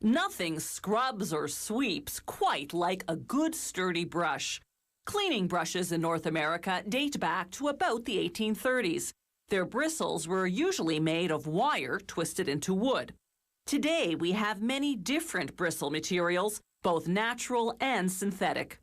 Nothing scrubs or sweeps quite like a good sturdy brush. Cleaning brushes in North America date back to about the 1830s. Their bristles were usually made of wire twisted into wood. Today we have many different bristle materials, both natural and synthetic.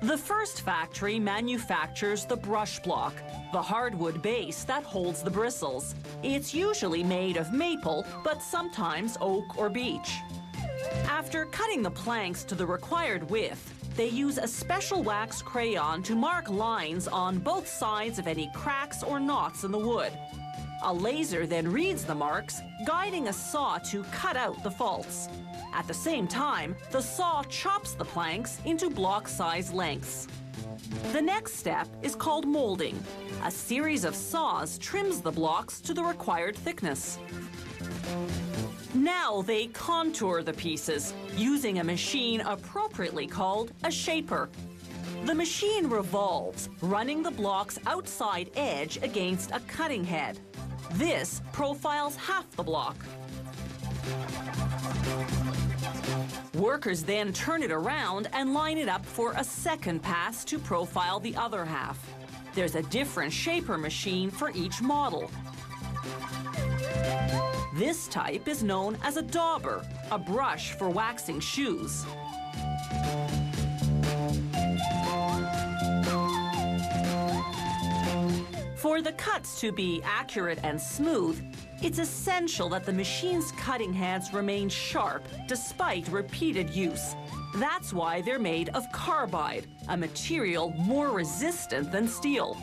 The first factory manufactures the brush block, the hardwood base that holds the bristles. It's usually made of maple, but sometimes oak or beech. After cutting the planks to the required width, they use a special wax crayon to mark lines on both sides of any cracks or knots in the wood. A laser then reads the marks, guiding a saw to cut out the faults. At the same time, the saw chops the planks into block-size lengths. The next step is called molding. A series of saws trims the blocks to the required thickness. Now they contour the pieces using a machine appropriately called a shaper. The machine revolves, running the block's outside edge against a cutting head. This profiles half the block. Workers then turn it around and line it up for a second pass to profile the other half. There's a different shaper machine for each model. This type is known as a dauber, a brush for waxing shoes. For the cuts to be accurate and smooth, it's essential that the machine's cutting heads remain sharp despite repeated use. That's why they're made of carbide, a material more resistant than steel.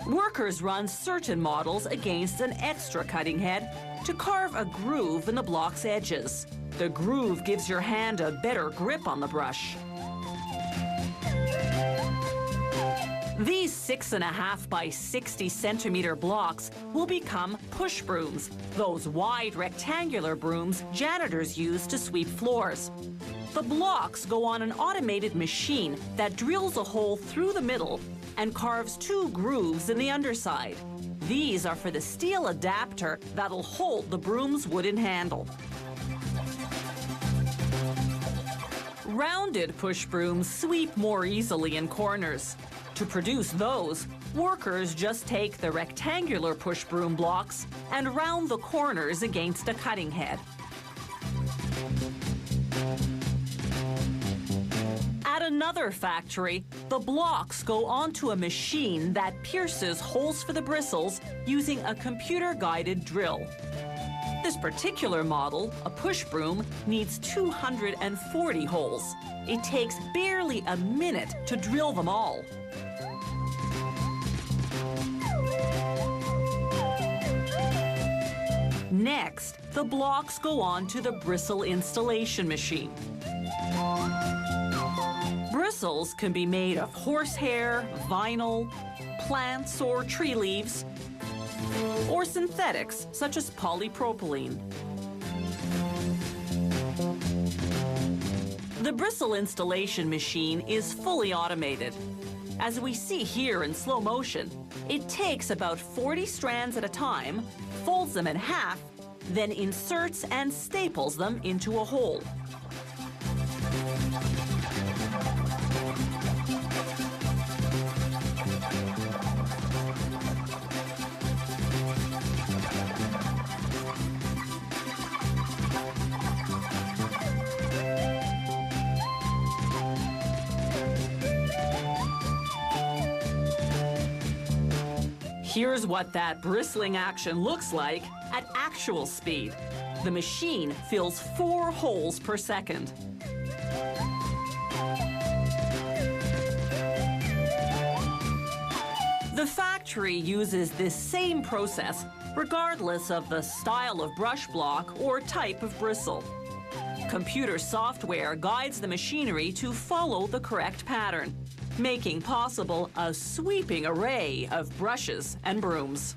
Workers run certain models against an extra cutting head to carve a groove in the block's edges. The groove gives your hand a better grip on the brush. These 6.5 by 60 centimeter blocks will become push brooms, those wide rectangular brooms janitors use to sweep floors. The blocks go on an automated machine that drills a hole through the middle and carves 2 grooves in the underside. These are for the steel adapter that'll hold the broom's wooden handle. Rounded push brooms sweep more easily in corners. To produce those, workers just take the rectangular push broom blocks and round the corners against a cutting head. At another factory, the blocks go onto a machine that pierces holes for the bristles using a computer-guided drill. This particular model, a push broom, needs 240 holes. It takes barely a minute to drill them all. Next, the blocks go on to the bristle installation machine. Bristles can be made of horsehair, vinyl, plants or tree leaves, or synthetics such as polypropylene. The bristle installation machine is fully automated. As we see here in slow motion, it takes about 40 strands at a time, folds them in half, then inserts and staples them into a hole. Here's what that bristling action looks like at actual speed. The machine fills 4 holes per second. The factory uses this same process regardless of the style of brush block or type of bristle. Computer software guides the machinery to follow the correct pattern, making possible a sweeping array of brushes and brooms.